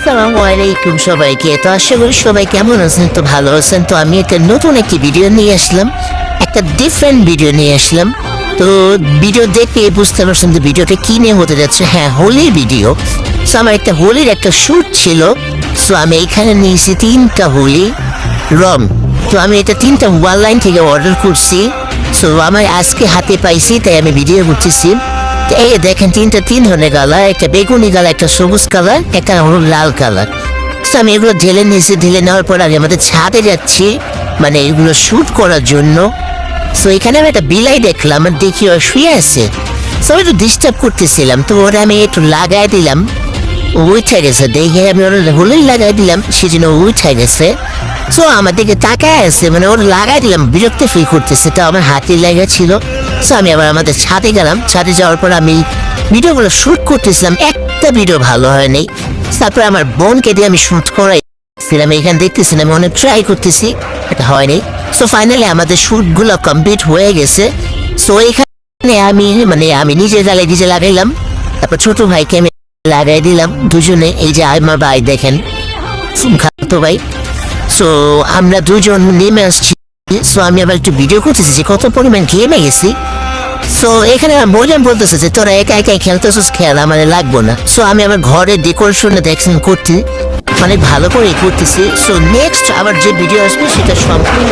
আসসালামু আলাইকুম সবাইকে। তো আশা করি সবাই কেমন আছেন, তো ভালো আছেন। তো আমি একটা নতুন একটি ভিডিও নিয়ে আসলাম, একটা ডিফারেন্ট ভিডিও নিয়ে আসলাম। তো ভিডিও দেখে বুঝতে পারছেন যে ভিডিওটা কি নিয়ে হতে যাচ্ছে। হ্যাঁ, হোলির ভিডিও। সো আমার একটা হোলির একটা শ্যুট ছিল। সো আমি এখানে নিয়েছি 3টা হোলি রং। তো আমি এটা 3টা অনলাইন থেকে অর্ডার করছি। সো আমার আজকে হাতে পাইছি, তাই আমি ভিডিও করতেছি। এই দেখেন 3 ধরনের কালার, একটা বেগুনি কালার, একটা সবুজ কালার, একটা হলো লাল কালার। তো আমি এগুলো ঢেলে নিয়েছি। ঢেলে নেওয়ার পর আমি আমাদের ছাদে যাচ্ছি, মানে এগুলো শ্যুট করার জন্য। সো এখানে আমি একটা বিলাই দেখলাম, দেখি ও শুয়ে আছে। সো আমি একটু ডিস্টার্ব করতেছিলাম, তো ওরা আমি একটু লাগাই দিলাম, উঠে গেছে। দেখে আমি ওরা হলেই লাগাই দিলাম, সেজন্য উঠে গেছে। সো আমার দিকে তাকায় আছে, মানে ওর লাগাই দিলাম, বিরক্ত ফিল করতেছে। তো আমার হাতে লেগেছিল। সো আমি আবার আমাদের ছাদে গেলাম। ছাদে যাওয়ার পর আমি ভিডিওগুলো শ্যুট করতেছিলাম, একটা ভিডিও ভালো হয়নি। তারপরে আমার বোনকে দিয়ে আমি শ্যুট করাইছিলাম। এখানে দেখতেছিলাম, আমি অনেক ট্রাই করতেছি, এটা হয়নি। সো ফাইনালি আমাদের শ্যুটগুলো কমপ্লিট হয়ে গেছে। সো এখানে আমি নিজে নিজে লাগাইলাম। তারপর ছোট ভাইকে আমি লাগাই দিলাম, দুজনে। এই যে আমার ভাই দেখেন, খাতো ভাই। সো আমরা দুজন নেমে আসছি। সো আমি আবার একটু ভিডিও করতেছি যে কত পরিমাণ ঘেমে গেছি। সো এখানে আমার বোঝান বলতেছে যে তোরা একা একাই খেলতেছিস, খেল আমার লাগবো না। সো আমি আমার ঘরের ডেকোরেশনে দেখছেন করতে অনেক ভালো করে করতেছি। সো নেক্সট আবার যে ভিডিও আসবে সেটা সম্পূর্ণ